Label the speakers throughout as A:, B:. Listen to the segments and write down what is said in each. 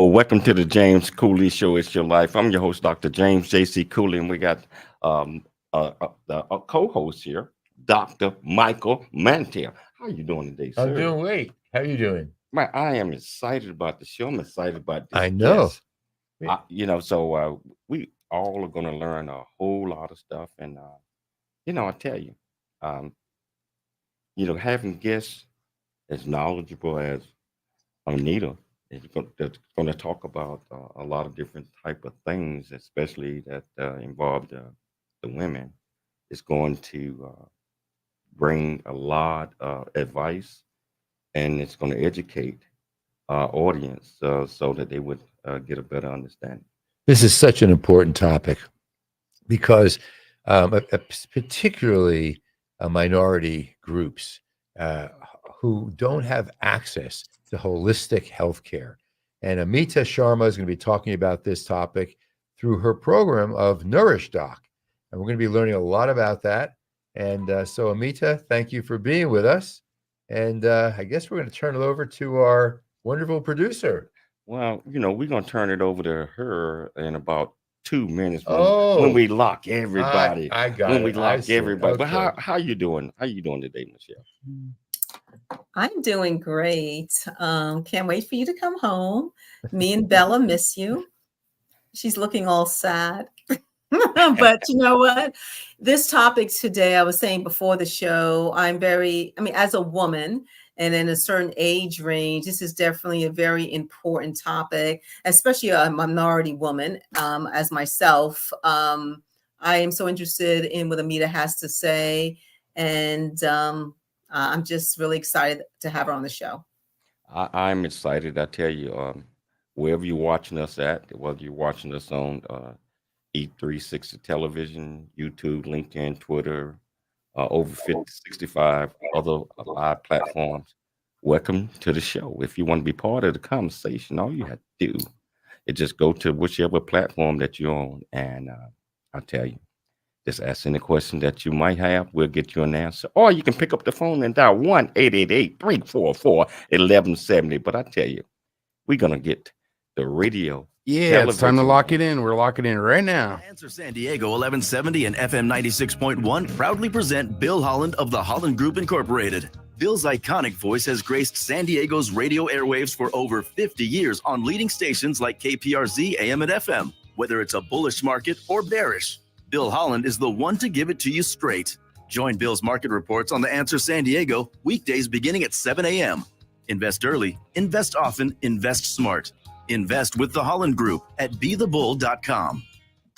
A: Welcome to the James Cooley Show. It's your life. I'm your host, Dr. James J.C. Cooley, and we got a co-host here, Dr. Michael Mantell. How you doing today,
B: I'm
A: sir?
B: doing great. How are you doing?
A: Man, I am excited about the show. I'm excited about this
B: I know.
A: guest. We all are going to learn a whole lot of stuff, and I tell you, um, having guests as knowledgeable as Anita is going to talk about a lot of different type of things, especially that involve the women. It's going to bring a lot of advice, and it's going to educate our audience so that they would get a better understanding.
B: This is such an important topic because particularly minority groups who don't have access to holistic health care. And Amita Sharma is going to be talking about this topic through her program of NourishDoc. And we're going to be learning a lot about that. And so, Amita, thank you for being with us. And I guess we're going to turn it over to our wonderful producer.
A: Well, we're going to turn it over to her in about 2 minutes when we lock everybody.
B: I got
A: when
B: it.
A: we lock everybody.
B: Okay.
A: But how you doing? How you doing today, Michelle?
C: I'm doing great. Can't wait for you to come home. Me and Bella miss you. She's looking all sad. But you know what? This topic today, I was saying before the show, as a woman and in a certain age range, this is definitely a very important topic, especially a minority woman as myself. I am so interested in what Amita has to say. And I'm just really excited to have her on the show.
A: I'm excited. I tell you, wherever you're watching us at, whether you're watching us on E360 television, YouTube, LinkedIn, Twitter, over 50, 65 other live platforms, welcome to the show. If you want to be part of the conversation, all you have to do is just go to whichever platform that you're on, and I'll tell you. Just ask any question that you might have. We'll get you an answer. Or you can pick up the phone and dial 1-888-344-1170. But I tell you, we're going to get the radio.
D: Yeah, it's time to lock it in. We're locking in right now.
E: Answer San Diego 1170 and FM 96.1 proudly present Bill Holland of the Holland Group Incorporated. Bill's iconic voice has graced San Diego's radio airwaves for over 50 years on leading stations like KPRZ, AM and FM. Whether it's a bullish market or bearish, Bill Holland is the one to give it to you straight. Join Bill's market reports on The Answer San Diego, weekdays beginning at 7 a.m. Invest early, invest often, invest smart. Invest with the Holland Group at bethebull.com.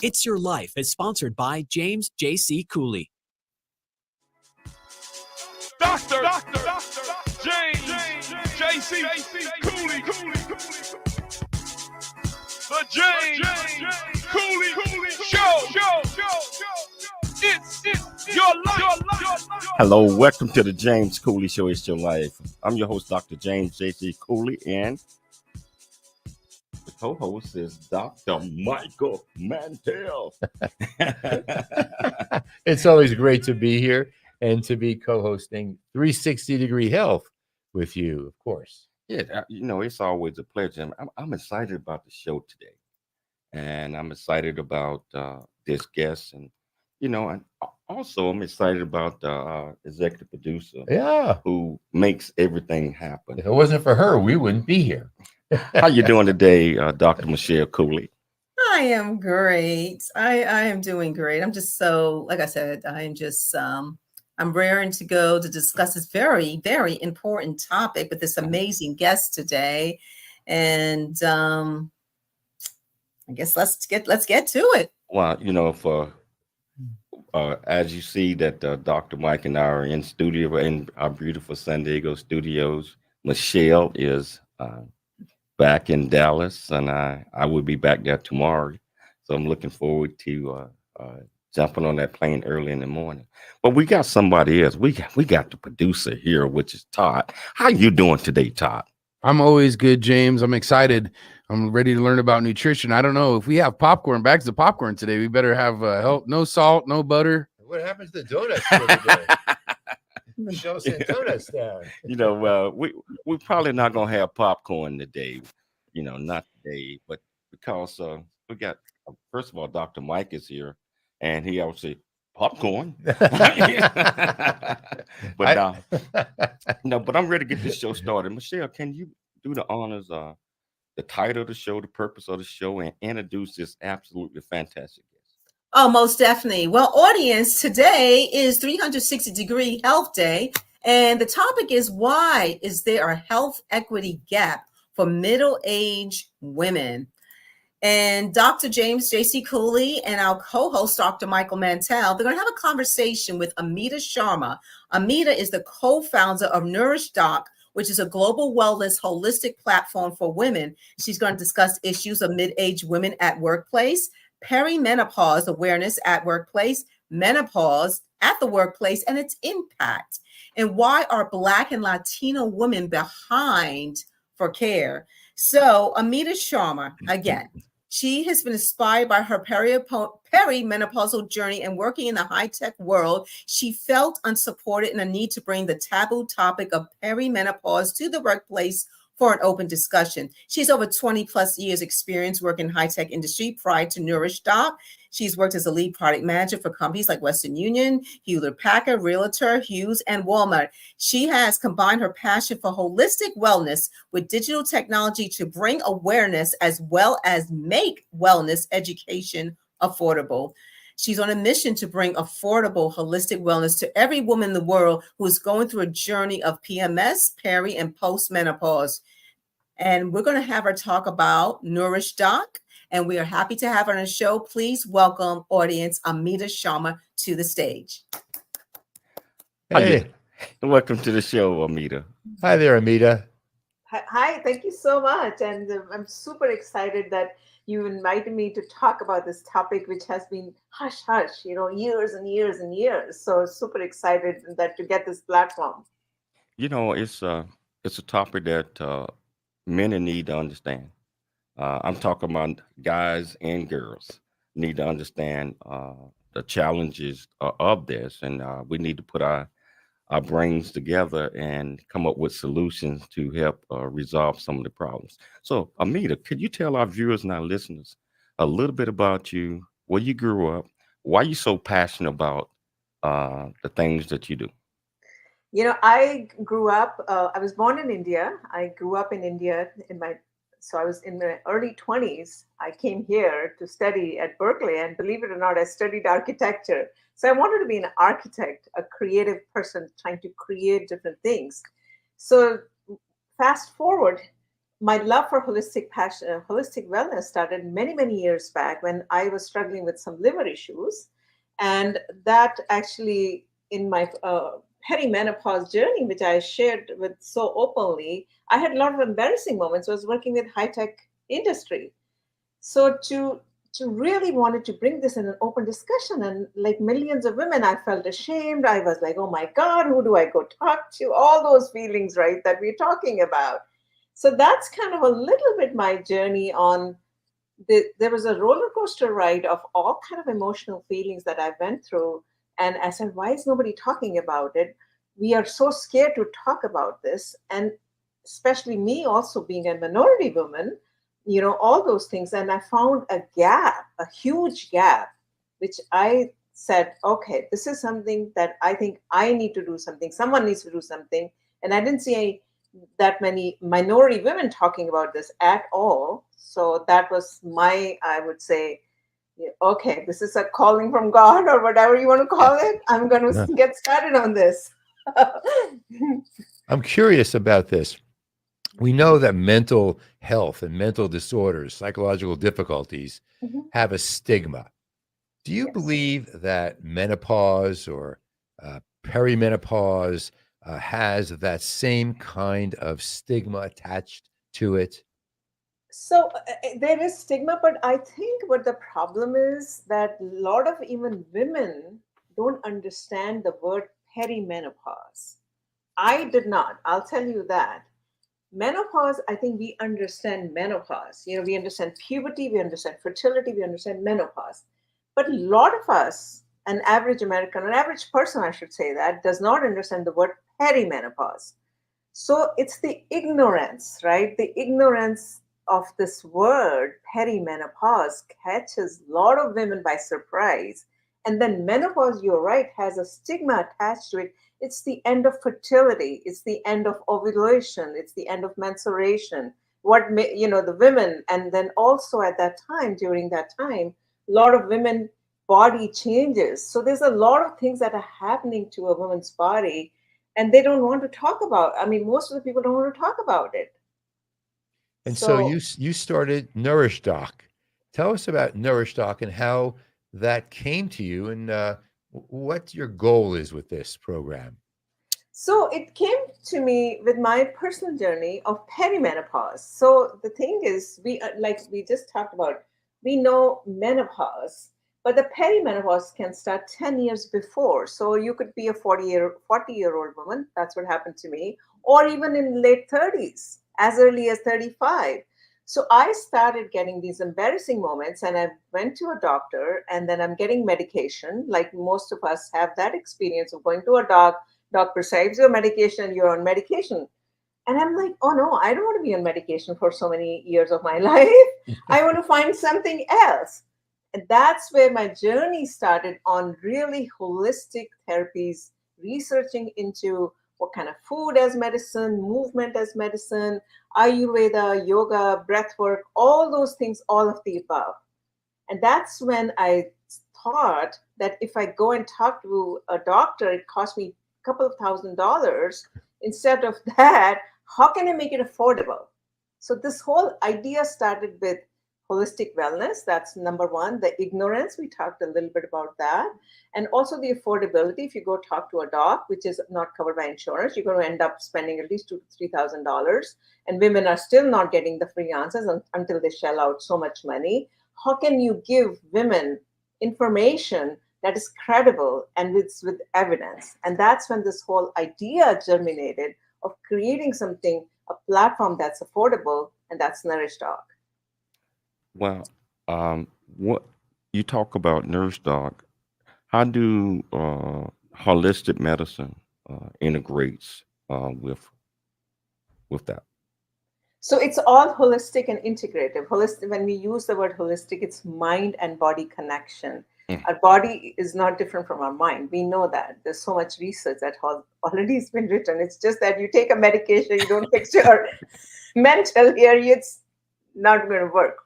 F: It's Your Life is sponsored by James J.C. Cooley.
G: Dr. James J.C. Cooley. The James Cooley Show. It's your life.
A: Hello, welcome to the James Cooley Show. It's your life. I'm your host, Dr. James J.C. Cooley, and the co-host is Dr. Michael Mantell.
B: It's always great to be here and to be co-hosting 360 Degree Health with you, of course.
A: Yeah, it's always a pleasure. I'm excited about the show today, and I'm excited about this guest, and and also I'm excited about the executive producer, who makes everything happen.
B: If it wasn't for her, we wouldn't be here.
A: How you doing today, Dr. Michelle Cooley?
C: I am great. I am doing great. I'm just so, like I said, I'm just I'm raring to go to discuss this very, very important topic with this amazing guest today. And I guess let's get to it.
A: Well, for as you see that Dr. Mike and I are in studio in our beautiful San Diego studios. Michelle is back in Dallas, and I will be back there tomorrow. So I'm looking forward to jumping on that plane early in the morning. But we got somebody else. We got the producer here, which is Todd. How you doing today, Todd?
D: I'm always good, James. I'm excited. I'm ready to learn about nutrition. I don't know if we have bags of popcorn today. We better have no salt, no butter.
B: What happens to donuts for today? Show us some donuts down.
A: We're probably not gonna have popcorn today. not today, but because we got first of all, Dr. Mike is here, and he also popcorn. But
B: I,
A: no, but I'm ready to get this show started. Michelle, can you do the honors? The title of the show, the purpose of the show, and introduce this absolutely fantastic guest.
C: Oh, most definitely. Well, audience, today is 360-degree Health Day, and the topic is, why is there a health equity gap for middle-aged women? And Dr. James J.C. Cooley and our co-host, Dr. Michael Mantell, they're going to have a conversation with Amita Sharma. Amita is the co-founder of NourishDoc, which is a global wellness holistic platform for women. She's going to discuss issues of mid-aged women at workplace, perimenopause awareness at workplace, menopause at the workplace and its impact, and why are Black and Latino women behind for care. So Amita Sharma, again, she has been inspired by her perimenopausal journey and working in the high-tech world. She felt unsupported and a need to bring the taboo topic of perimenopause to the workplace for an open discussion. She's over 20 plus years experience working in high-tech industry. Prior to NourishDoc, she's worked as a lead product manager for companies like Western Union, Hewlett-Packard, Realtor, Hughes, and Walmart. She has combined her passion for holistic wellness with digital technology to bring awareness as well as make wellness education affordable. She's on a mission to bring affordable, holistic wellness to every woman in the world who is going through a journey of PMS, peri, and post-menopause. And we're going to have her talk about NourishDoc, and we are happy to have her on the show. Please welcome, audience, Amita Sharma to the stage.
B: hey,
A: Welcome to the show, Amita.
B: hi there, Amita.
H: Hi, thank you so much. And I'm super excited that you invited me to talk about this topic, which has been hush hush, years and years and years. So super excited that to get this platform.
A: It's a topic that men need to understand. I'm talking about guys and girls need to understand the challenges of this, and we need to put our brains together and come up with solutions to help resolve some of the problems. So, Amita, could you tell our viewers and our listeners a little bit about you, where you grew up, why you so passionate about the things that you do?
H: I grew up, I was born in India. I grew up in India so I was in my early 20s. I came here to study at Berkeley, and believe it or not, I studied architecture. So I wanted to be an architect, a creative person trying to create different things. So fast forward, my love for holistic wellness started many, many years back when I was struggling with some liver issues. And that actually, in my perimenopause journey, which I shared with so openly, I had a lot of embarrassing moments. I was working with high-tech industry. So to really wanted to bring this in an open discussion, and like millions of women, I felt ashamed. I was like, oh my God, who do I go talk to? All those feelings, right, that we're talking about. So that's kind of a little bit my journey on there was a roller coaster ride of all kind of emotional feelings that I went through. And I said, why is nobody talking about it? We are so scared to talk about this. And especially me also being a minority woman, all those things. And I found a gap, a huge gap, which I said, okay, this is something that I think I need to do something. Someone needs to do something. And I didn't see that many minority women talking about this at all. So that was I would say, okay, this is a calling from God or whatever you want to call it. I'm going to get started on this.
B: I'm curious about this. We know that mental health and mental disorders, psychological difficulties, have a stigma. Do you believe that menopause or perimenopause has that same kind of stigma attached to it?
H: So there is stigma, but I think what the problem is that a lot of even women don't understand the word perimenopause. I did not. I'll tell you that. Menopause, I think we understand menopause. We understand puberty, we understand fertility, we understand menopause. But a lot of us, an average American, an average person, I should say that, does not understand the word perimenopause. So it's the ignorance, right? The ignorance of this word, perimenopause, catches a lot of women by surprise. And then menopause, you're right, has a stigma attached to it. It's the end of fertility. It's the end of ovulation. It's the end of menstruation. The women, and then also at that time, during that time, a lot of women body changes. So there's a lot of things that are happening to a woman's body, and they don't want to talk about. I mean, most of the people don't want to talk about it.
B: And so you started NourishDoc. Tell us about NourishDoc and how that came to you, and what your goal is with this program.
H: So it came to me with my personal journey of perimenopause. So the thing is, like we just talked about, we know menopause, but the perimenopause can start 10 years before. So you could be a 40-year-old woman. That's what happened to me, or even in late 30s, as early as 35. So I started getting these embarrassing moments, and I went to a doctor, and then I'm getting medication. Like most of us have that experience of going to a doc prescribes your medication, you're on medication. And I'm like, oh no, I don't want to be on medication for so many years of my life. I want to find something else. And that's where my journey started on really holistic therapies, researching into what kind of food as medicine, movement as medicine, Ayurveda, yoga, breath work, all those things, all of the above. And that's when I thought that if I go and talk to a doctor, it costs me a couple of $1,000. Instead of that, how can I make it affordable? So this whole idea started with holistic wellness. That's number one. The ignorance, we talked a little bit about that. And also the affordability. If you go talk to a doc, which is not covered by insurance, you're going to end up spending at least $2,000 to $3,000. And women are still not getting the free answers until they shell out so much money. How can you give women information that is credible and it's with evidence? And that's when this whole idea germinated of creating something, a platform that's affordable, and that's NourishDoc.
A: Well, what you talk about NourishDoc, how do holistic medicine integrates with that?
H: So it's all holistic and integrative. Holistic, when we use the word holistic, it's mind and body connection. Our body is not different from our mind. We know that. There's so much research that already has been written. It's just that you take a medication, you don't fix your mental area, it's not going to work.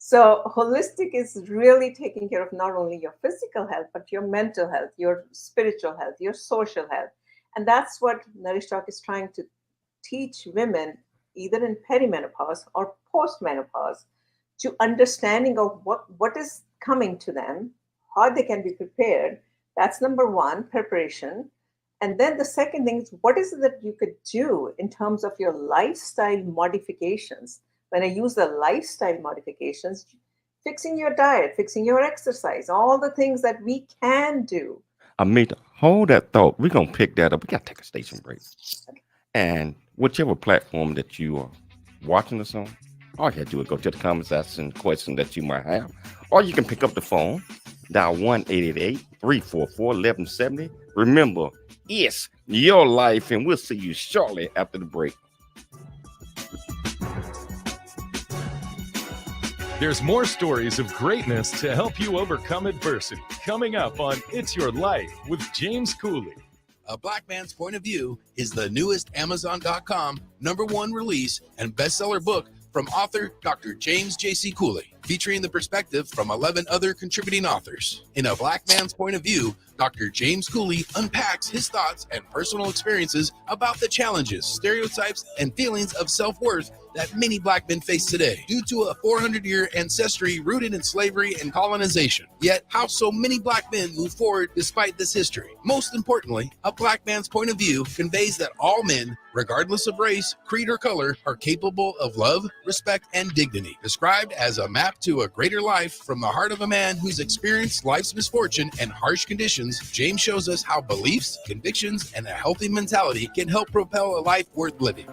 H: So holistic is really taking care of not only your physical health, but your mental health, your spiritual health, your social health. And that's what NourishDoc is trying to teach women, either in perimenopause or postmenopause, to understanding of what is coming to them, how they can be prepared. That's number one, preparation. And then the second thing is, what is it that you could do in terms of your lifestyle modifications? When I use the lifestyle modifications, fixing your diet, fixing your exercise, all the things that we can do.
A: Amita, hold that thought. We're going to pick that up. We got to take a station break.
H: Okay.
A: And whichever platform that you are watching us on, all you have to do is go to the comments, asking questions that you might have. Or you can pick up the phone, dial 1-888-344-1170. Remember, it's your life, and we'll see you shortly after the break.
I: There's more stories of greatness to help you overcome adversity coming up on It's Your Life with James Cooley.
J: A Black Man's Point of View is the newest Amazon.com #1 release and bestseller book from author Dr. James J.C. Cooley, featuring the perspective from 11 other contributing authors. In A Black Man's Point of View, Dr. James Cooley unpacks his thoughts and personal experiences about the challenges, stereotypes, and feelings of self-worth that many Black men face today due to a 400-year ancestry rooted in slavery and colonization. Yet, how so many Black men move forward despite this history. Most importantly, A Black Man's Point of View conveys that all men, regardless of race, creed, or color, are capable of love, respect, and dignity. Described as a map to a greater life from the heart of a man who's experienced life's misfortune and harsh conditions, James shows us how beliefs, convictions, and a healthy mentality can help propel a life worth living.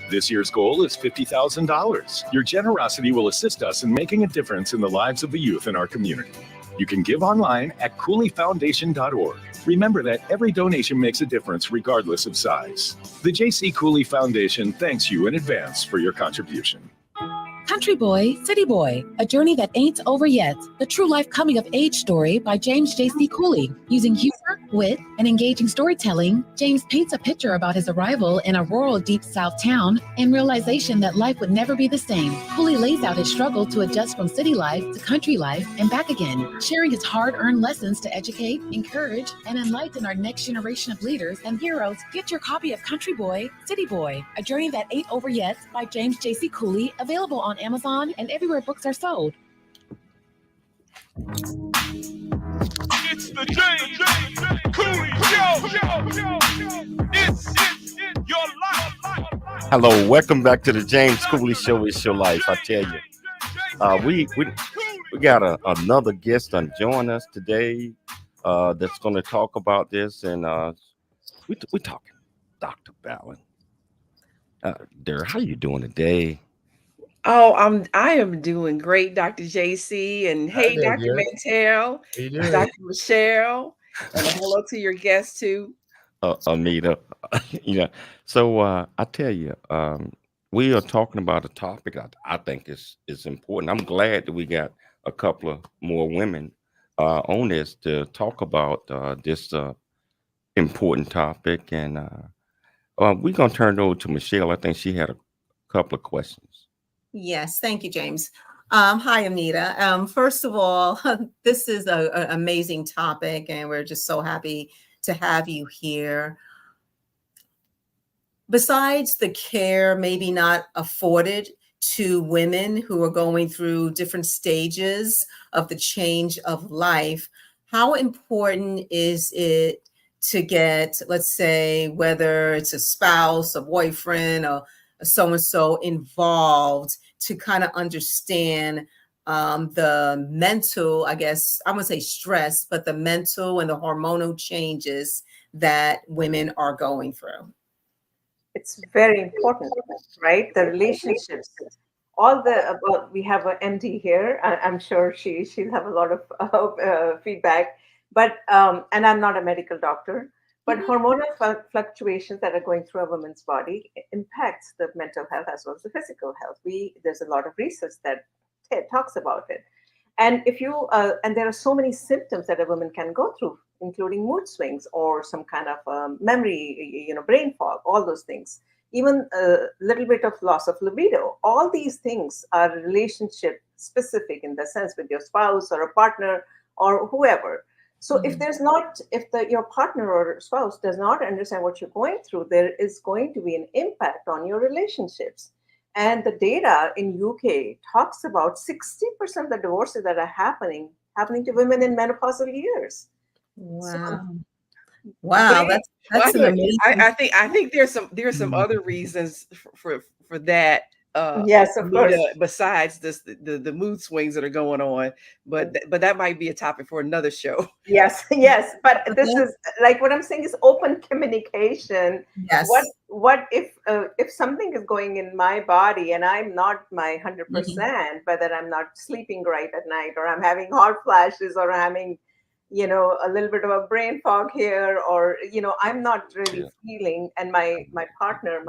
I: This year's goal is $50,000. Your generosity will assist us in making a difference in the lives of the youth in our community. You can give online at CooleyFoundation.org. Remember that every donation makes a difference regardless of size. The J.C. Cooley Foundation thanks you in advance for your contribution.
K: Country Boy, City Boy, A Journey That Ain't Over Yet, the true life coming of age story by James J.C. Cooley. Using humor, wit, and engaging storytelling, James paints a picture about his arrival in a rural Deep South town and realization that life would never be the same. Cooley lays out his struggle to adjust from city life to country life and back again, sharing his hard-earned lessons to educate, encourage, and enlighten our next generation of leaders and heroes. Get your copy of Country Boy, City Boy, A Journey That Ain't Over Yet by James J.C. Cooley, available on Amazon and everywhere books are sold.
G: It's the James Cooley Show. It's your life.
A: Hello, welcome back to the James Cooley Show. It's your life, I tell you. We got another guest on join us today that's going to talk about this, and we're talking Dr. Ballin. Dear, how you doing today?
L: Oh, I am doing great, Dr. JC, and hey,
B: there,
L: Dr.
B: dear.
L: Mantell,
B: How you doing?
L: Dr. Michelle, and a hello to your guests too.
A: Amita. So I tell you, we are talking about a topic I think is important. I'm glad that we got a couple of more women on this to talk about this important topic, and we're gonna turn it over to Michelle. I think she had a couple of questions.
C: Yes, thank you, James. Hi, Amita. First of all, this is an amazing topic, and we're just so happy to have you here. Besides the care maybe not afforded to women who are going through different stages of the change of life, how important is it to get, let's say, whether it's a spouse, a boyfriend, or so-and-so involved to kind of understand the mental, I guess, I wouldn't say stress, but the mental and the hormonal changes that women are going through?
H: It's very important, right? The relationships, all the, we have an MD here. I'm sure she'll have a lot of feedback, but, and I'm not a medical doctor, but hormonal fluctuations that are going through a woman's body impacts the mental health as well as the physical health. There's a lot of research that talks about it. And if you, and there are so many symptoms that a woman can go through, including mood swings or some kind of memory, brain fog, all those things, even a little bit of loss of libido. All these things are relationship specific in the sense with your spouse or a partner or whoever. So if your partner or spouse does not understand what you're going through, there is going to be an impact on your relationships. And the data in UK talks about 60% of the divorces that are happening to women in menopausal years.
C: Wow.
H: So,
C: Wow, that's an amazing.
L: I think there's some other reasons for that.
H: Yes, of course.
L: Besides the mood swings that are going on, but that might be a topic for another show.
H: Yes. But this is like what I'm saying is open communication.
C: Yes.
H: What if something is going in my body and I'm not my 100%, whether I'm not sleeping right at night or I'm having hot flashes or having a little bit of a brain fog here, or I'm not really feeling, and my partner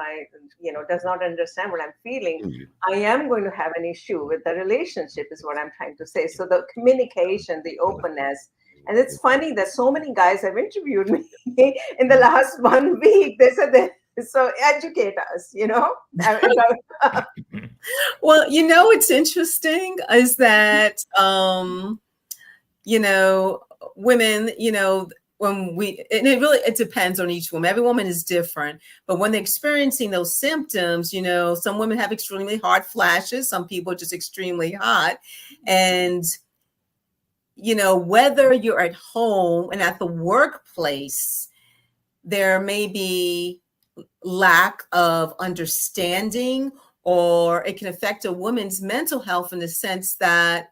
H: does not understand what I'm feeling, I am going to have an issue with the relationship, is what I'm trying to say. So the communication, the openness. And it's funny that so many guys have interviewed me in the last 1 week. They said so educate us,
C: Well, what's interesting is that women, it depends on each woman. Every woman is different, but when they're experiencing those symptoms, some women have extremely hot flashes. Some people are just extremely hot. And, whether you're at home and at the workplace, there may be lack of understanding, or it can affect a woman's mental health in the sense that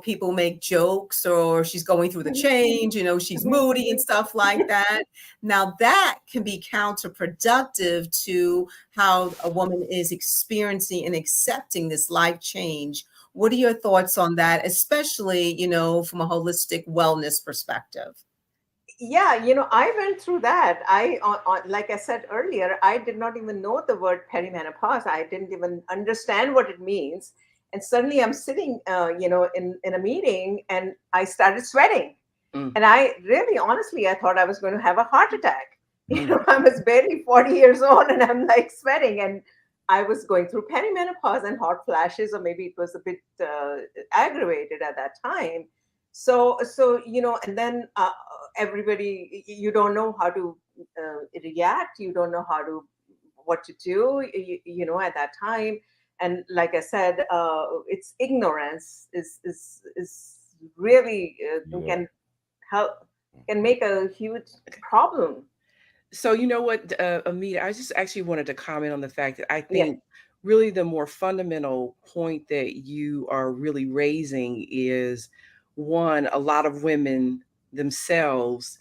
C: people make jokes, or she's going through the change, she's moody and stuff like that. Now that can be counterproductive to how a woman is experiencing and accepting this life change. What are your thoughts on that, especially, from a holistic wellness perspective?
H: Yeah, I went through that. Like I said earlier, I did not even know the word perimenopause. I didn't even understand what it means. And suddenly I'm sitting, in a meeting, and I started sweating. And I really, honestly, I thought I was going to have a heart attack. I was barely 40 years old, and I'm like sweating. And I was going through perimenopause and hot flashes, or maybe it was a bit aggravated at that time. So, and then everybody, you don't know how to react. You don't know what to do, at that time. And like I said, it's ignorance is really can help, can make a huge problem.
L: So you know what, Amita, I just actually wanted to comment on the fact that I
H: Yeah.
L: think really the more fundamental point that you are really raising is, one, a lot of women themselves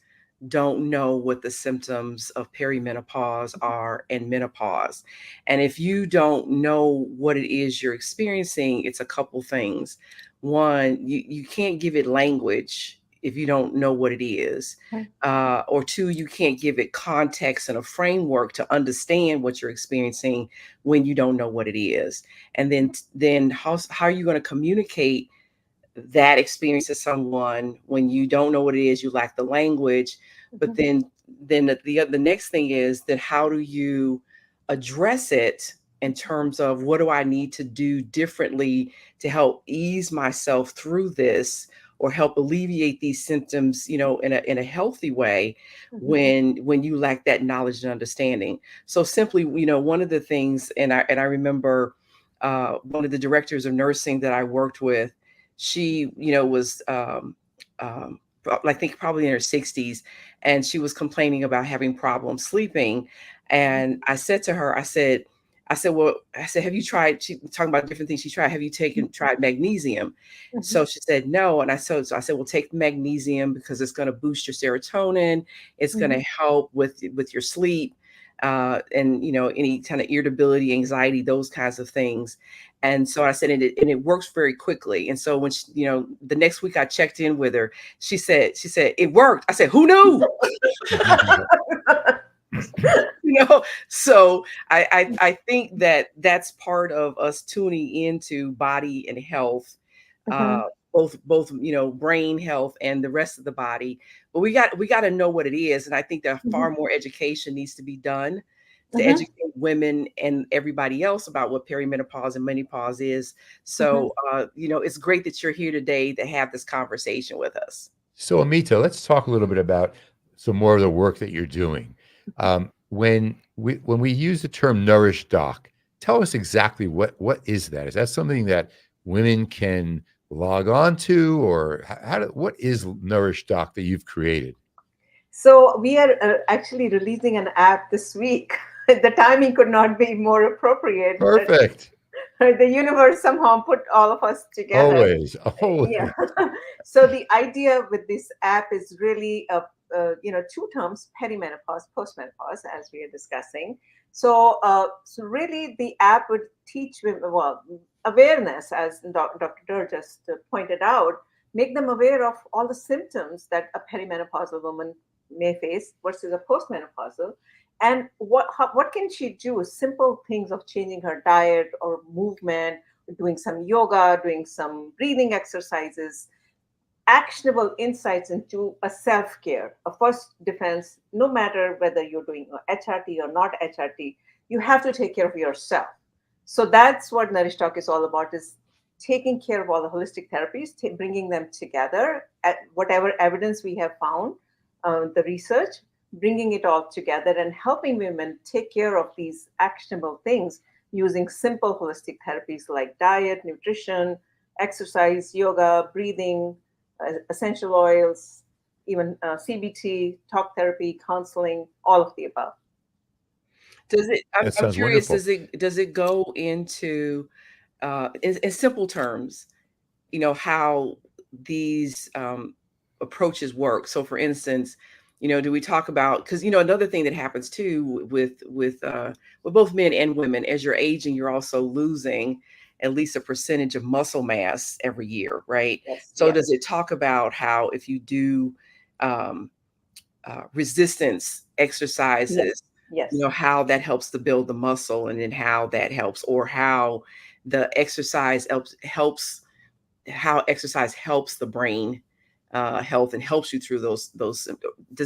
L: don't know what the symptoms of perimenopause are and menopause. And if you don't know what it is you're experiencing, it's a couple things. One, you can't give it language if you don't know what it is. Or two, you can't give it context and a framework to understand what you're experiencing when you don't know what it is. And then how are you going to communicate that experience to someone when you don't know what it is, you lack the language? But then the next thing is that how do you address it in terms of what do I need to do differently to help ease myself through this, or help alleviate these symptoms, in a healthy way, when you lack that knowledge and understanding. So simply, one of the things, and I remember one of the directors of nursing that I worked with, she, was I think probably in her 60s, and she was complaining about having problems sleeping. And I said to her, I said, have you tried, she was talking about different things she tried. Have you tried magnesium? So she said, no. And so I said, well, take magnesium because it's going to boost your serotonin. It's going to help with your sleep, and, any kind of irritability, anxiety, those kinds of things. And so I said, and it works very quickly. And so when she, the next week I checked in with her, she said, it worked. I said, who knew? So I think that that's part of us tuning into body and health, both brain health and the rest of the body. But we got to know what it is, and I think that far more education needs to be done to educate women and everybody else about what perimenopause and menopause is. So it's great that you're here today to have this conversation with us.
B: So Amita, let's talk a little bit about some more of the work that you're doing. When we use the term NourishDoc, tell us exactly what is that? Is that something that women can log on to, or what is NourishDoc that you've created?
H: So we are actually releasing an app this week. The timing could not be more appropriate.
B: Perfect.
H: The universe somehow put all of us together.
B: Always.
H: Yeah. So the idea with this app is really two terms: perimenopause, postmenopause, as we are discussing. So really the app would teach women, awareness, as Dr. Durr just pointed out, make them aware of all the symptoms that a perimenopausal woman may face versus a postmenopausal, and what can she do? Simple things of changing her diet or movement, doing some yoga, doing some breathing exercises, actionable insights into a self-care, a first defense. No matter whether you're doing HRT or not HRT, you have to take care of yourself. So that's what NourishDoc is all about, is taking care of all the holistic therapies, bringing them together at whatever evidence we have found, the research, bringing it all together and helping women take care of these actionable things using simple holistic therapies like diet, nutrition, exercise, yoga, breathing, essential oils, even CBT, talk therapy, counseling, all of the above.
L: Does it? I'm curious.
B: Wonderful.
L: Does it go into, in simple terms, how these approaches work. So for instance, do we talk about, because another thing that happens too with both men and women, as you're aging, you're also losing at least a percentage of muscle mass every year, right?
H: Yes.
L: So
H: yes.
L: does it talk about how if you do resistance exercises,
H: Yes.
L: how that helps to build the muscle, and then how that helps, or how the exercise helps how exercise helps the brain health and helps you through those does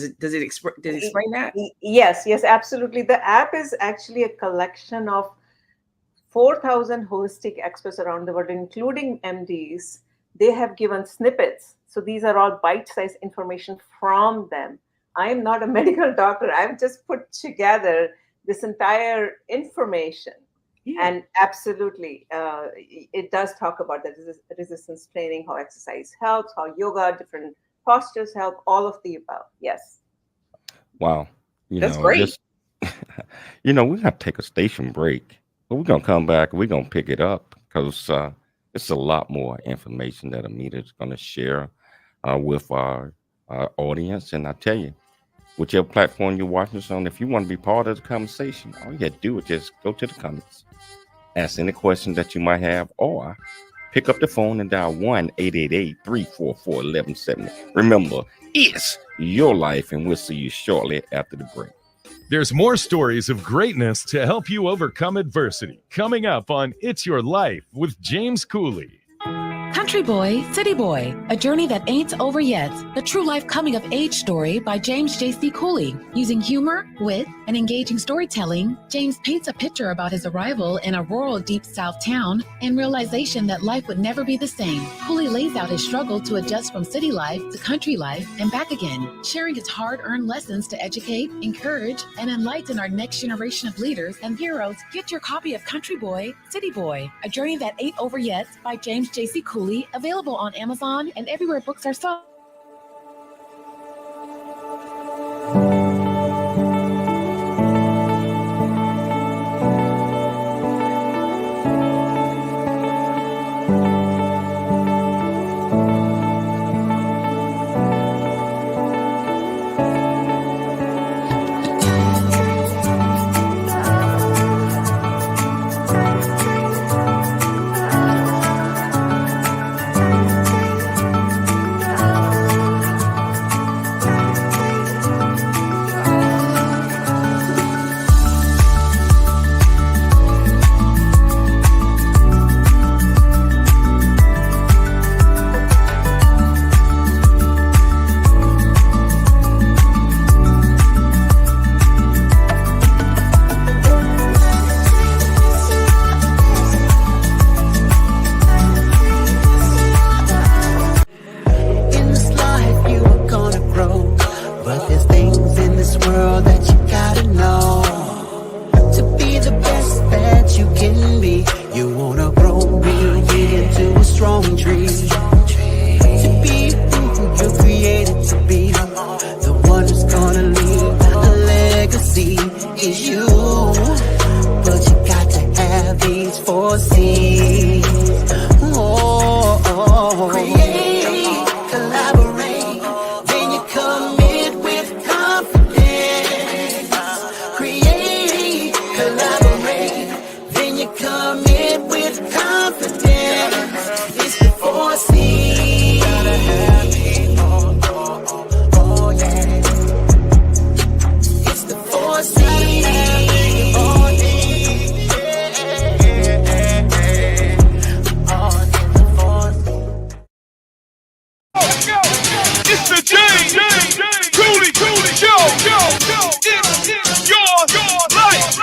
L: it explain that?
H: Yes, absolutely. The app is actually a collection of 4,000 holistic experts around the world, including MDs. They have given snippets. So these are all bite-sized information from them. I am not a medical doctor. I've just put together this entire information.
L: Yeah.
H: And absolutely, it does talk about the resistance training, how exercise helps, how yoga, different postures help, all of the above. Yes.
A: Wow.
L: That's great.
A: We have to take a station break, but we're going to come back and we're going to pick it up because it's a lot more information that Amita is going to share with our audience. And I tell you, whichever platform you're watching us on, if you want to be part of the conversation, all you got to do is just go to the comments, ask any question that you might have, or pick up the phone and dial 1-888-344-1170. Remember, it's your life, and we'll see you shortly after the break.
I: There's more stories of greatness to help you overcome adversity coming up on It's Your Life with James Cooley.
K: Country Boy, City Boy, a journey that ain't over yet. The true life coming of age story by James J.C. Cooley. Using humor, wit, and engaging storytelling, James paints a picture about his arrival in a rural deep south town and realization that life would never be the same. Cooley lays out his struggle to adjust from city life to country life and back again, sharing his hard-earned lessons to educate, encourage, and enlighten our next generation of leaders and heroes. Get your copy of Country Boy, City Boy, a journey that ain't over yet by James J.C. Cooley, available on Amazon and everywhere books are sold.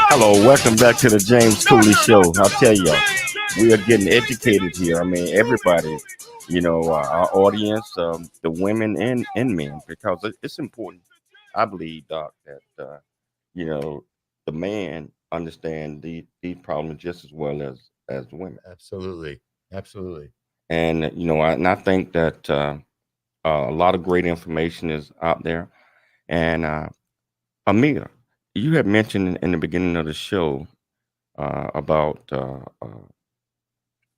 A: Hello, welcome back to the James Cooley Show. I'll tell you, we are getting educated here. I mean, everybody, our audience, the women and men, because it's important, I believe, Doc, that, the man understand these problems just as well as the women.
B: Absolutely. Absolutely.
A: And, I think that a lot of great information is out there. And Amita, you had mentioned in the beginning of the show about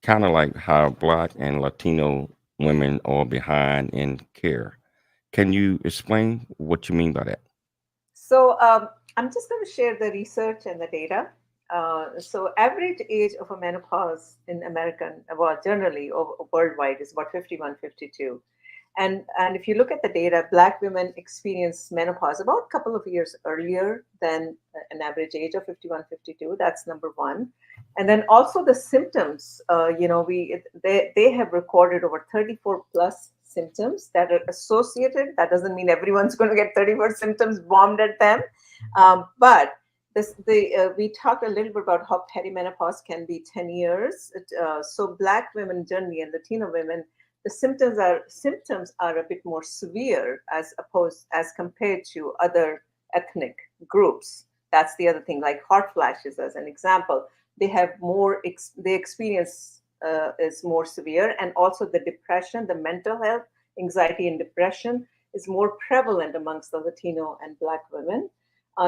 A: kind of like how Black and Latino women are behind in care. Can you explain what you mean by that?
H: So I'm just going to share the research and the data. So average age of a menopause in American, well, generally worldwide is about 51, 52. And if you look at the data, Black women experience menopause about a couple of years earlier than an average age of 51, 52. That's number one. And then also the symptoms, they have recorded over 34 plus symptoms that are associated. That doesn't mean everyone's going to get 34 symptoms bombed at them. But we talked a little bit about how perimenopause can be 10 years. So Black women generally and Latino women, the symptoms are a bit more severe as compared to other ethnic groups. That's the other thing, like hot flashes as an example. They have more, they experience is more severe, and also the depression, the mental health, anxiety and depression is more prevalent amongst the Latino and Black women.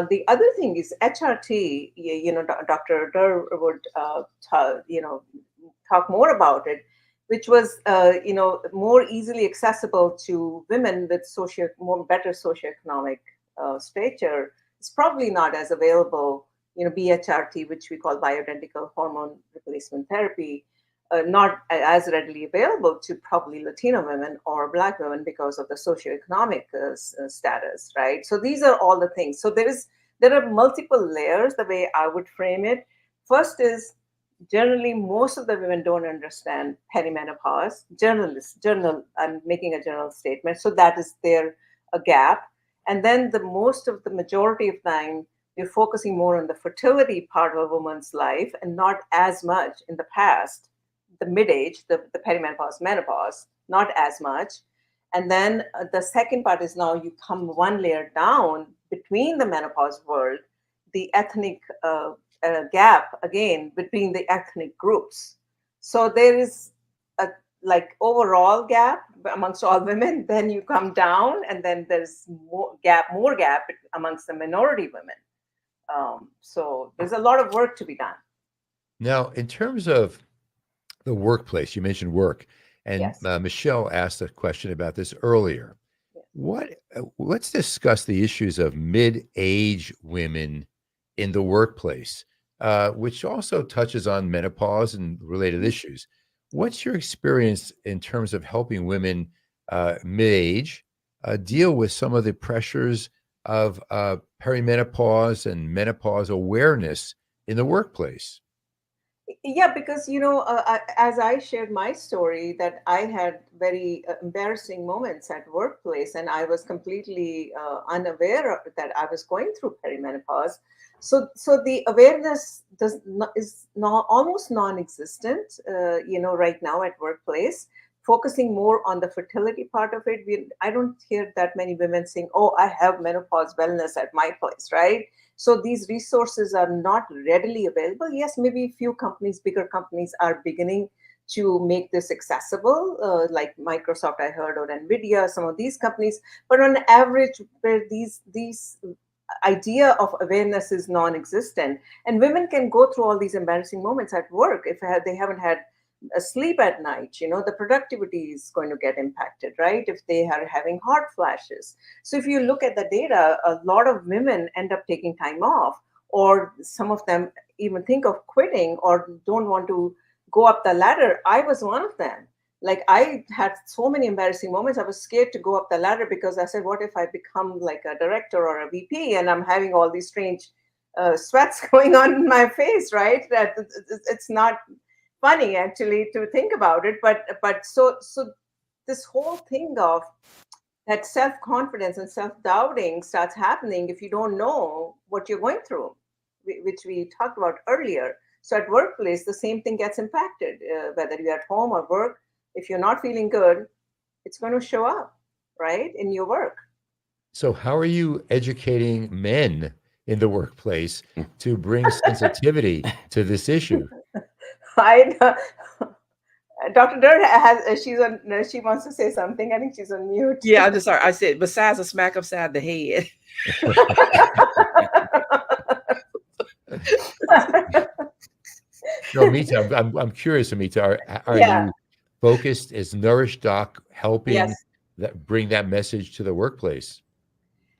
H: The other thing is HRT, Dr. Durr would, talk more about it, which was, more easily accessible to women with better socioeconomic stature. It's probably not as available, BHRT, which we call bioidentical hormone replacement therapy, not as readily available to probably Latino women or Black women because of the socioeconomic status, right? So these are all the things. So there are multiple layers, the way I would frame it. First is, generally, most of the women don't understand perimenopause. I'm making a general statement. So that is there a gap. And then the majority of time, we're focusing more on the fertility part of a woman's life and not as much in the past, the mid-age, the perimenopause, menopause, not as much. And then the second part is now you come one layer down between the menopause world, the ethnic gap again between the ethnic groups. So there is a overall gap amongst all women. Then you come down, and then there's more gap amongst the minority women. So there's a lot of work to be done.
B: Now, in terms of the workplace, you mentioned work, and
H: Yes.
B: Michelle asked a question about this earlier. Let's discuss the issues of mid-age women in the workplace, which also touches on menopause and related issues. What's your experience in terms of helping women mid-age deal with some of the pressures of perimenopause and menopause awareness in the workplace?
H: Yeah, because as I shared my story, that I had very embarrassing moments at workplace, and I was completely unaware of that I was going through perimenopause. So the awareness is almost non-existent, right now at workplace. Focusing more on the fertility part of it, I don't hear that many women saying, "Oh, I have menopause wellness at my place," right? So these resources are not readily available. Yes, maybe a few companies, bigger companies, are beginning to make this accessible, like Microsoft, I heard, or NVIDIA, some of these companies. But on average, where these idea of awareness is non-existent, and women can go through all these embarrassing moments at work if they haven't had a sleep at night. The productivity is going to get impacted, right? If they are having hot flashes. So if you look at the data, a lot of women end up taking time off, or some of them even think of quitting or don't want to go up the ladder. I was one of them. Like, I had so many embarrassing moments. I was scared to go up the ladder because I said, what if I become like a director or a VP and I'm having all these strange sweats going on in my face, right? That it's not funny actually to think about it, but so this whole thing of that self-confidence and self-doubting starts happening if you don't know what you're going through, which we talked about earlier. So at workplace, the same thing gets impacted, whether you're at home or work. If you're not feeling good, it's going to show up, right, in your work.
B: So how are you educating men in the workplace to bring sensitivity to this issue?
H: Dr. Durr she wants to say something. I think she's on mute.
L: Yeah, I'm just sorry. I said, besides a smack upside the head.
B: No, Amita, I'm curious, Amita. Are
H: Yeah.
B: you focused? Is NourishDoc helping
H: Yes.
B: bring that message to the workplace?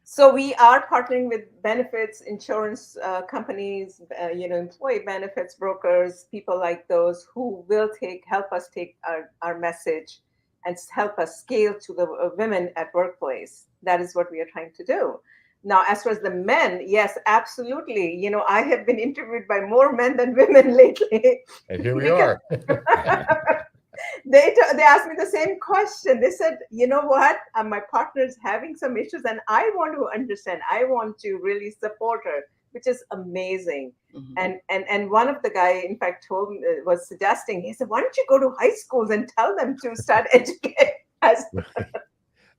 H: So we are partnering with benefits, insurance companies, employee benefits brokers, people like those who will help us take our message and help us scale to the women at workplace. That is what we are trying to do. Now, as far as the men, yes, absolutely. I have been interviewed by more men than women lately.
B: And here we
H: Because-
B: are.
H: they asked me the same question. They said, you know what, my partner is having some issues and I want to understand, I want to really support her, which is amazing. And one of the guy in fact told me, was suggesting, he said, why don't you go to high schools and tell them to start educating us.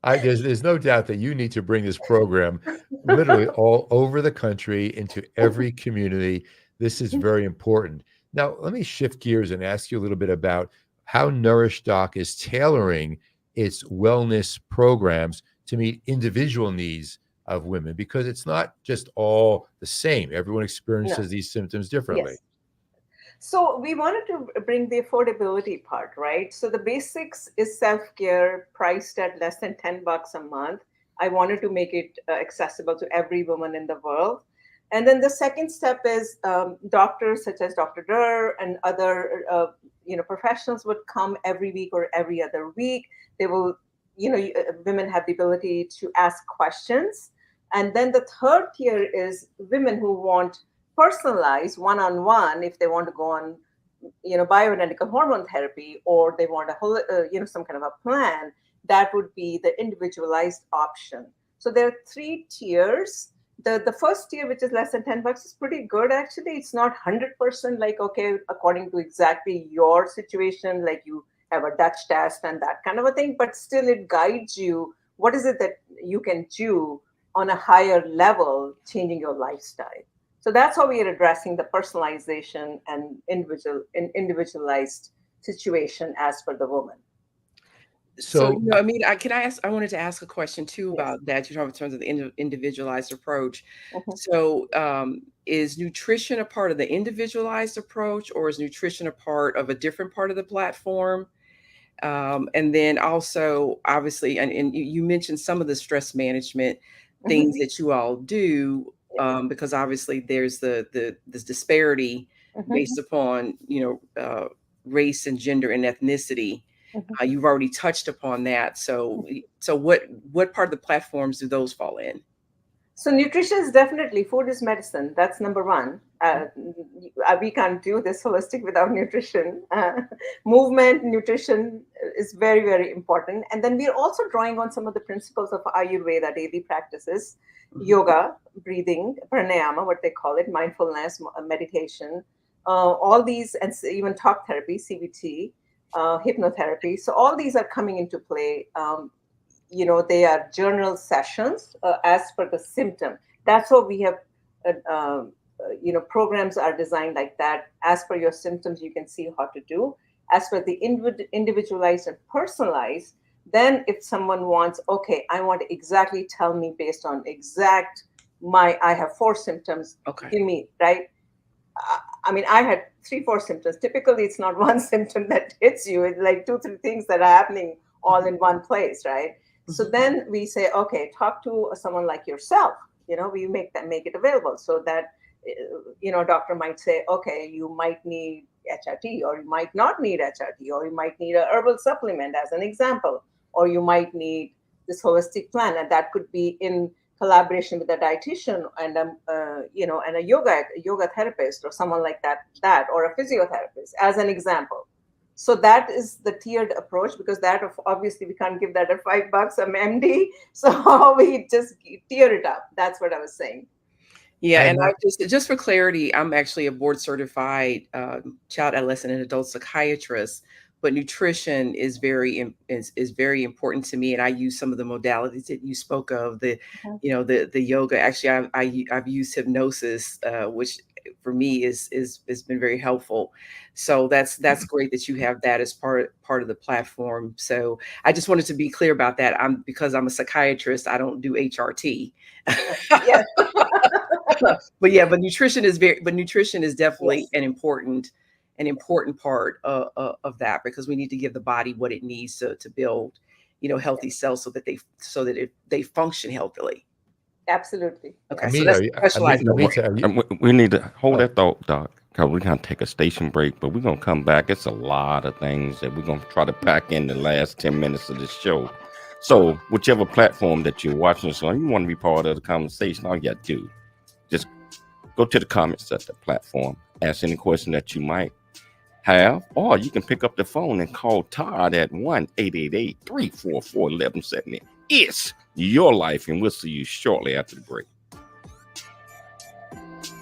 B: There's no doubt that you need to bring this program literally all over the country into every community. This is very important. Now, let me shift gears and ask you a little bit about how NourishDoc is tailoring its wellness programs to meet individual needs of women, because it's not just all the same. Everyone experiences these symptoms differently.
H: Yes. So we wanted to bring the affordability part, right? So the basics is self-care priced at less than $10 a month. I wanted to make it accessible to every woman in the world. And then the second step is doctors such as Dr. Durr and other professionals would come every week or every other week. They will, women have the ability to ask questions. And then the third tier is women who want personalized one-on-one, if they want to go on, bioidentical hormone therapy, or they want some kind of a plan, that would be the individualized option. So there are 3 tiers. The first tier, which is less than $10, is pretty good. Actually, it's not 100% like, okay, according to exactly your situation, like you have a Dutch test and that kind of a thing, but still it guides you. What is it that you can do on a higher level, changing your lifestyle? So that's how we are addressing the personalization and individualized situation as per the woman.
L: So I mean, I wanted to ask a question too about that. You're talking in terms of the individualized approach. So is nutrition a part of the individualized approach, or is nutrition a part of a different part of the platform? And then also, obviously, and you mentioned some of the stress management things that you all do, because obviously there's this disparity based upon race and gender and ethnicity. You've already touched upon that. So what part of the platforms do those fall in?
H: So nutrition is definitely, food is medicine. That's number one. We can't do this holistic without nutrition. Movement, nutrition is very, very important. And then we're also drawing on some of the principles of Ayurveda daily practices, yoga, breathing, pranayama, what they call it, mindfulness, meditation, all these, and even talk therapy, CBT, hypnotherapy. So all these are coming into play. They are journal sessions as per the symptom. That's how we have, programs are designed like that. As per your symptoms, you can see how to do. As per the individualized and personalized, then if someone wants, okay, I want to exactly tell me based on I have 4 symptoms, give me, right? I mean, I had 3-4 symptoms. Typically, it's not one symptom that hits you. It's like 2-3 things that are happening all in one place, right? So then we say, okay, talk to someone like yourself. We make it available so that, doctor might say, okay, you might need HRT, or you might not need HRT, or you might need a herbal supplement as an example, or you might need this holistic plan, and that could be in collaboration with a dietitian and and a yoga therapist or someone like that, or a physiotherapist as an example. So that is the tiered approach, because that obviously we can't give that at $5 a MD. So we just tier it up. That's what I was saying.
L: Yeah, and I just for clarity, I'm actually a board certified child, adolescent, and adult psychiatrist. But nutrition is very important to me, and I use some of the modalities that you spoke of. The yoga. Actually, I've used hypnosis, which for me is been very helpful. So that's great that you have that as part of the platform. So I just wanted to be clear about that. Because I'm a psychiatrist, I don't do HRT. But nutrition is definitely an important an important part of that, because we need to give the body what it needs to build, healthy cells so that they function healthily.
H: Absolutely.
L: Okay,
B: Amita,
L: so that's
B: are you-
L: specialized.
B: Amita, are you-
A: We need to hold
B: Oh.
A: that thought, Doc, because we're going to take a station break, but we're going to come back. It's a lot of things that we're going to try to pack in the last 10 minutes of this show. So whichever platform that you're watching us on, you want to be part of the conversation, all you got to do, just go to the comments at the platform, ask any question that you might have, or you can pick up the phone and call Todd at 1-888-344-1170. It's your life, and we'll see you shortly after the break.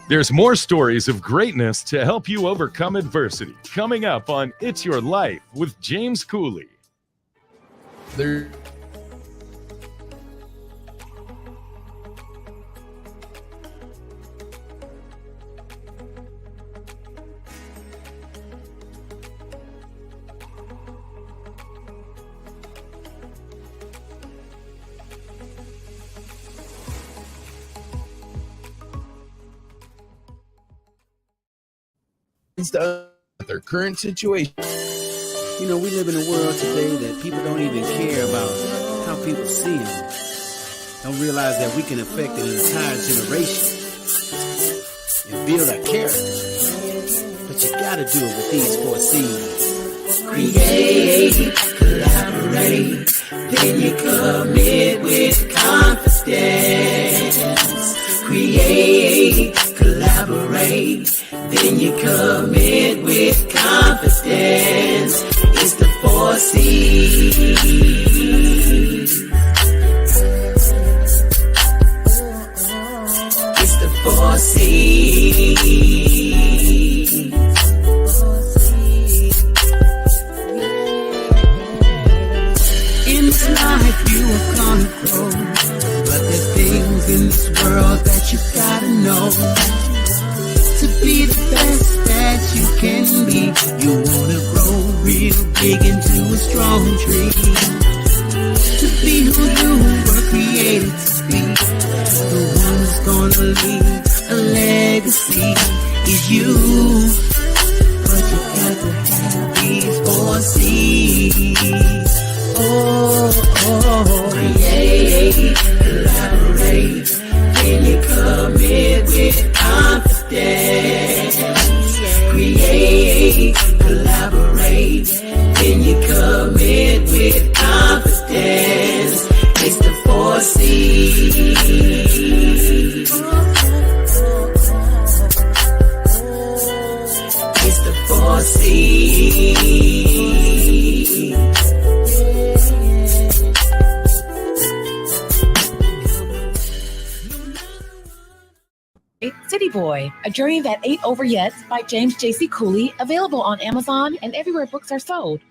I: There's more stories of greatness to help you overcome adversity coming up on It's Your Life with James Cooley.
J: There, their current situation.
M: You know, we live in a world today that people don't even care about how people see them. Don't realize that we can affect an entire generation and build our character. But you gotta do it with these 4 C's. Create, collaborate, then you commit with confidence. Create, collaborate, then you commit with confidence. It's the 4 C's. It's the 4 C's. In this life you are gonna grow, but there's things in this world that you gotta know. To be the best that you can be, you wanna grow real big into a strong tree. To be who you were created to be, the one who's gonna leave a legacy is you. But you got to have these 4 C's. Create, collaborate, then you commit with confidence. Create, collaborate, then you commit with confidence. It's the 4 C's. It's the 4 C's.
K: City Boy, A Journey That Ain't Over Yet by James J.C. Cooley, available on Amazon and everywhere books are sold.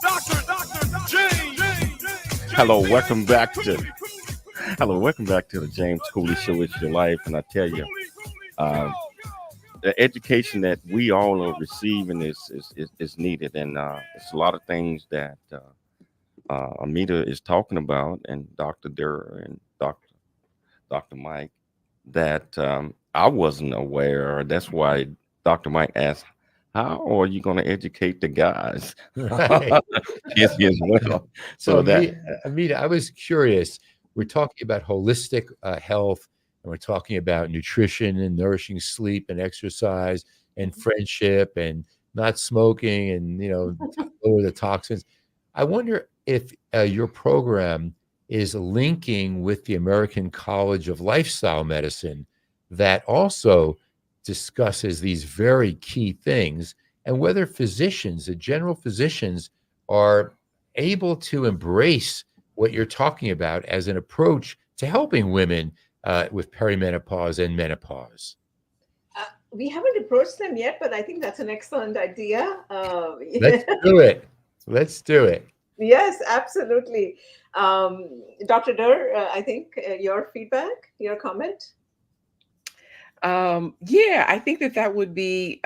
G: Dr. James.
A: Welcome back to the James Cooley Show. It's Your Life, and I tell you, the education that we all are receiving is needed, and it's a lot of things that Amita is talking about, and Dr. Durr and Dr. Mike, that I wasn't aware. That's why Dr. Mike asked, "How are you going to educate the guys?"
B: Right.
A: Yes, well.
B: So
A: that
B: Amita, I was curious. We're talking about holistic health, and we're talking about nutrition and nourishing sleep and exercise and friendship and not smoking and lower the toxins. I wonder if your program is linking with the American College of Lifestyle Medicine that also discusses these very key things, and whether physicians, the general physicians, are able to embrace what you're talking about as an approach to helping women with perimenopause and menopause.
H: We haven't approached them yet, but I think that's an excellent idea.
B: Let's do it. Let's do it.
H: Yes, absolutely. Dr. Durr, I think your feedback, your comment?
L: Yeah, I think that would be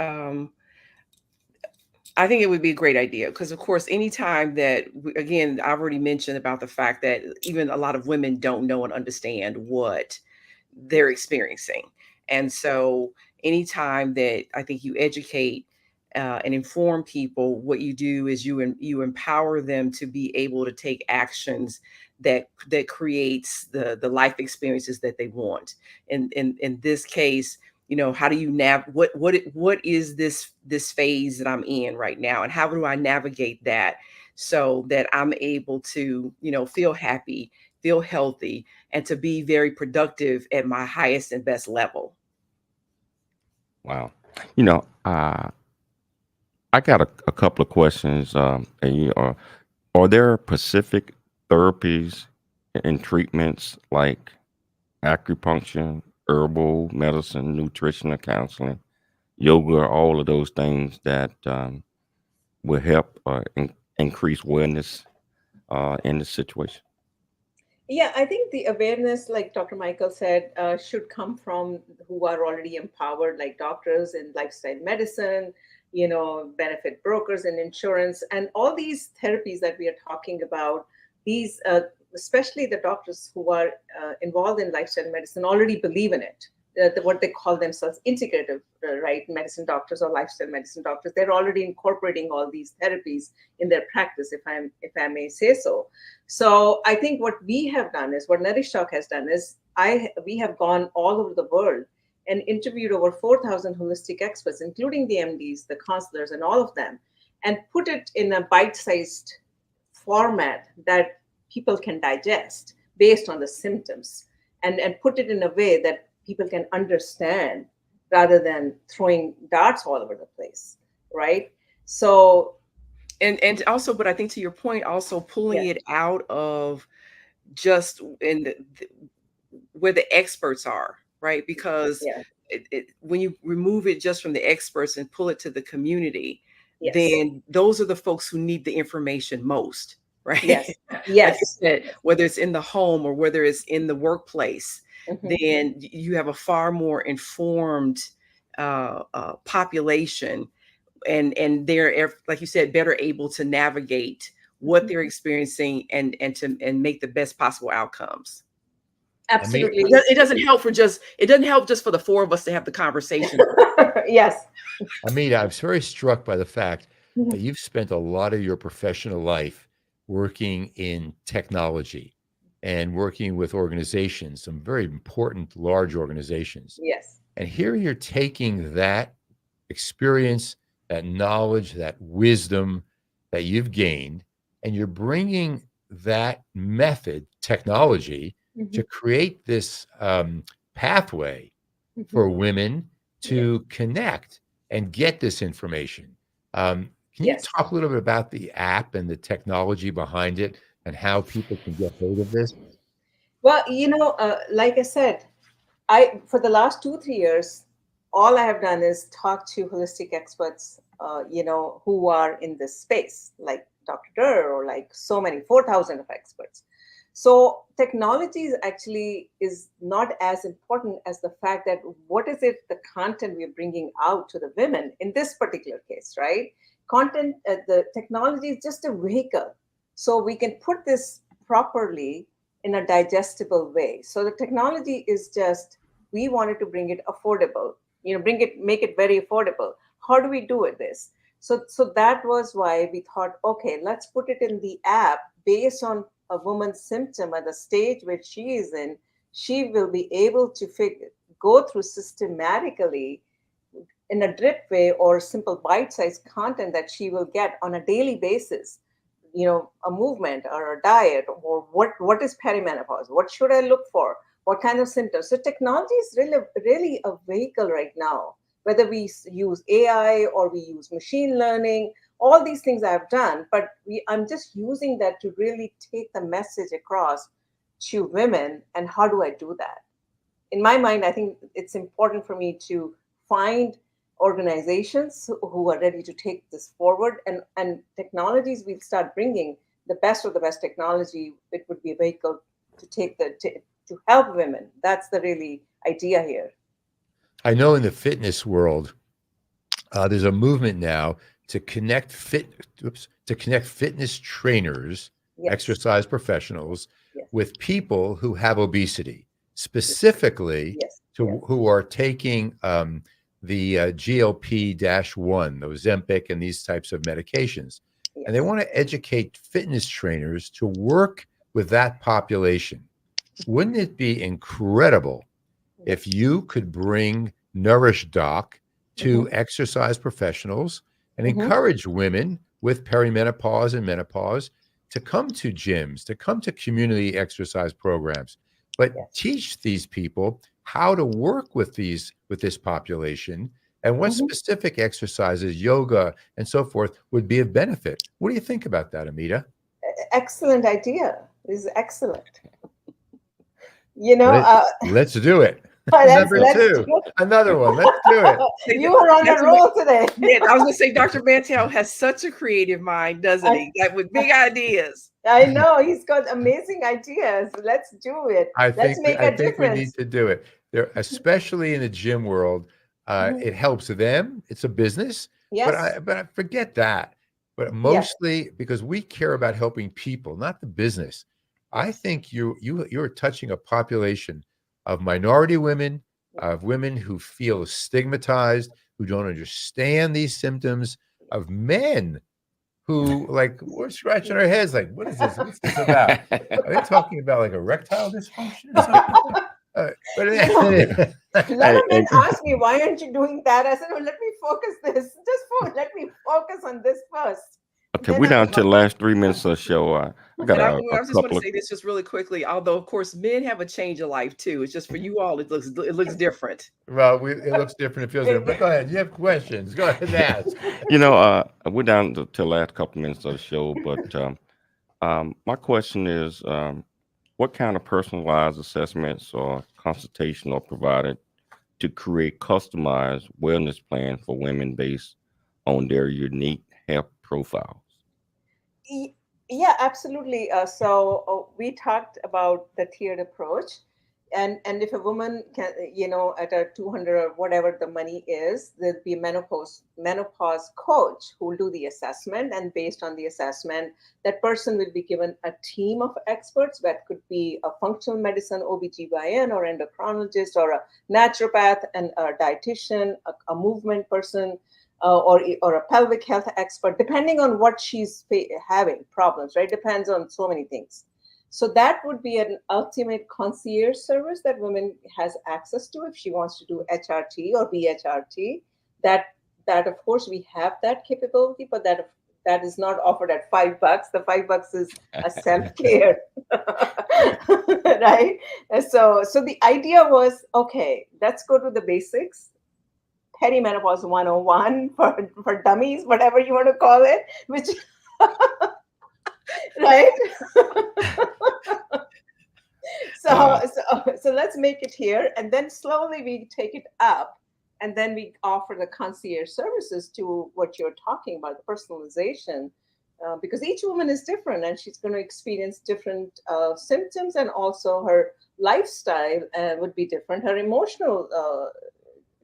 L: I think it would be a great idea because, of course, anytime that, again, I've already mentioned about the fact that even a lot of women don't know and understand what they're experiencing. And so anytime that I think you educate and inform people, what you do is you empower them to be able to take actions that creates the life experiences that they want. And in this case, how do you what is this phase that I'm in right now, and how do I navigate that so that I'm able to feel happy, feel healthy, and to be very productive at my highest and best level.
A: Wow. You know, I got a couple of questions. Are there specific therapies and treatments like acupuncture, herbal medicine, nutritional counseling, yoga, all of those things that will help increase wellness in this situation?
H: Yeah, I think the awareness, like Dr. Michael said, should come from who are already empowered, like doctors in lifestyle medicine, benefit brokers and insurance, and all these therapies that we are talking about. These, especially the doctors who are involved in lifestyle medicine, already believe in it. What they call themselves integrative, right? Medicine doctors or lifestyle medicine doctors. They're already incorporating all these therapies in their practice, if I may say so. So I think what we have done is, what NourishDoc has done is, we have gone all over the world and interviewed over 4,000 holistic experts, including the MDs, the counselors, and all of them, and put it in a bite-sized format that people can digest based on the symptoms, and put it in a way that people can understand rather than throwing darts all over the place, right? So,
L: and also, but I think to your point, also pulling it out of just where the experts are, right? Because when you remove it just from the experts and pull it to the community, then those are the folks who need the information most, right?
H: Yes.
L: Like you said, whether it's in the home or whether it's in the workplace, then you have a far more informed population, and they're, like you said, better able to navigate what they're experiencing and make the best possible outcomes.
H: Absolutely.
L: It doesn't help just for the four of us to have the conversation.
H: Yes.
B: Amita, I was very struck by the fact that you've spent a lot of your professional life working in technology and working with organizations, some very important, large organizations.
H: Yes.
B: And here you're taking that experience, that knowledge, that wisdom that you've gained, and you're bringing that method, technology, to create this pathway for women to connect and get this information. Can you talk a little bit about the app and the technology behind it and how people can get hold of this?
H: Well, like I said, for the last 2-3 years, all I have done is talk to holistic experts, who are in this space, like Dr. Durr, or like so many 4,000 of experts. So technology is not as important as the fact that what is it, the content we're bringing out to the women in this particular case, right? Content, the technology is just a vehicle. So we can put this properly in a digestible way. So the technology is just, we wanted to bring it affordable, make it very affordable. How do we do this? So that was why we thought, okay, let's put it in the app based on a woman's symptom at the stage where she is in. She will be able to go through systematically in a drip way or simple bite-sized content that she will get on a daily basis. A movement or a diet, or what is perimenopause? What should I look for? What kind of symptoms? So technology is really a vehicle right now, whether we use AI or we use machine learning, all these things I've done, but I'm just using that to really take the message across to women. And how do I do that? In my mind, I think it's important for me to find organizations who are ready to take this forward, and technologies we'll start bringing the best of the best technology. It would be a vehicle to help women. That's the really idea here.
B: I know in the fitness world, there's a movement now to connect fitness trainers,
H: Yes.
B: exercise professionals,
H: Yes.
B: with people who have obesity, specifically
H: Yes.
B: who are taking the GLP-1, those Ozempic and these types of medications.
H: Yes.
B: And they want to educate fitness trainers to work with that population. Wouldn't it be incredible if you could bring NourishDoc to exercise professionals and encourage women with perimenopause and menopause to come to gyms, to come to community exercise programs, but teach these people how to work with this population and what specific exercises, yoga and so forth, would be of benefit. What do you think about that, Amita?
H: Excellent idea. This is excellent. You know,
B: let's do it.
H: let's
B: Number two, another one. Let's do it.
H: You are on a roll today.
L: Yeah, I was going to say, Dr. Mantell has such a creative mind, doesn't he? Like with big ideas.
H: I know he's got amazing ideas. Let's do it.
B: I
H: Let's make a
B: think we need
H: difference.
B: to do it. There, especially in the gym world, it helps them. It's a business.
H: Yes.
B: But I forget that. But mostly because we care about helping people, not the business. I think you're touching a population of minority women, of women who feel stigmatized, who don't understand these symptoms, of men who, like, we're scratching our heads like, what is this? What's this about? Are they talking about like erectile dysfunction or something?
H: A lot of men ask me, why aren't you doing that? I said, oh, let me focus this. Let me focus on this first.
A: Okay, we're down to the last 3 minutes of the show. I got
L: I
A: a
L: just want to
A: couple
L: say this just really quickly. Although, of course, men have a change of life too. It's just for you all, it looks different.
B: Well, it looks different. It feels different. But go ahead. You have questions. Go ahead and ask.
A: We're down to the last couple minutes of the show, but my question is, what kind of personalized assessments or consultation are provided to create customized wellness plans for women based on their unique health profiles?
H: Yeah, absolutely. So we talked about the tiered approach, and if a woman can, at a 200 or whatever the money is, there'll be a menopause coach who will do the assessment, and based on the assessment, that person will be given a team of experts that could be a functional medicine OBGYN or endocrinologist or a naturopath and a dietitian, a movement person, or a pelvic health expert, depending on what she's having problems, right? Depends on so many things. So that would be an ultimate concierge service that women has access to if she wants to do HRT or BHRT. That of course we have that capability, but that is not offered at $5. The $5 is a self-care, right? So the idea was, okay, let's go to the basics. Perimenopause 101 for dummies, whatever you want to call it, which right? So let's make it here, and then slowly we take it up, and then we offer the concierge services to what you're talking about, the personalization, because each woman is different, and she's going to experience different symptoms, and also her lifestyle would be different. Her emotional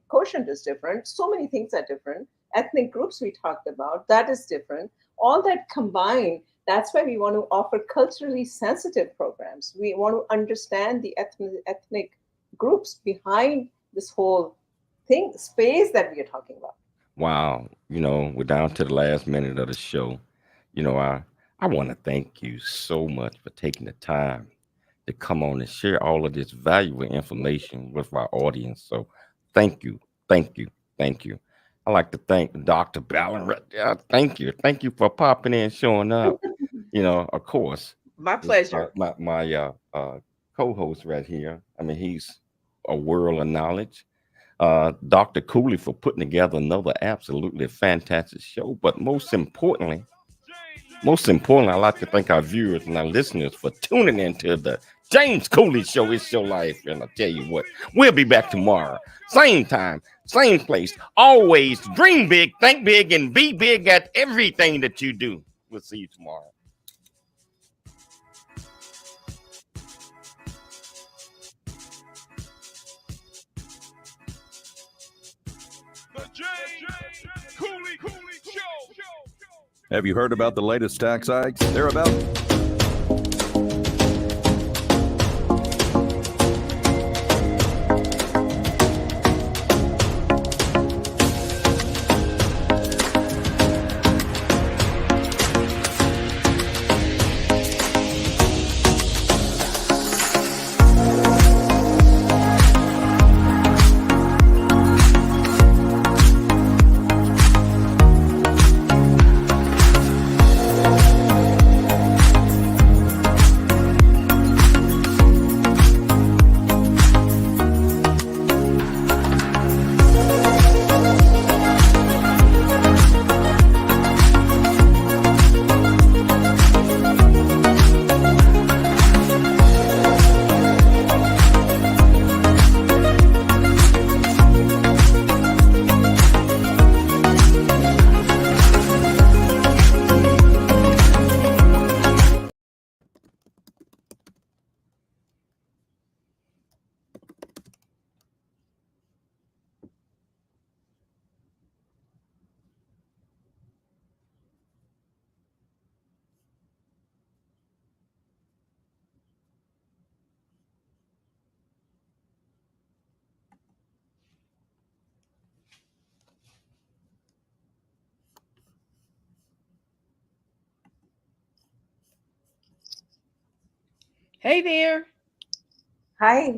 H: quotient is different. So many things are different. Ethnic groups we talked about, that is different. All that combined, that's why we want to offer culturally sensitive programs. We want to understand the ethnic groups behind this whole space that we are talking about.
A: Wow. We're down to the last minute of the show. I want to thank you so much for taking the time to come on and share all of this valuable information with our audience. So thank you. I'd like to thank Dr. Ballin. Thank you for popping in, showing up. Of course.
L: My pleasure.
A: My co-host right here. I mean, he's a world of knowledge. Dr. Cooley for putting together another absolutely fantastic show. But most importantly, I'd like to thank our viewers and our listeners for tuning into the James Cooley Show. It's your life. And I'll tell you what, we'll be back tomorrow. Same time, same place. Always dream big, think big, and be big at everything that you do. We'll see you tomorrow.
G: The James Cooley Show.
N: Have you heard about the latest tax hikes? They're about...
L: Hey there.
H: Hi.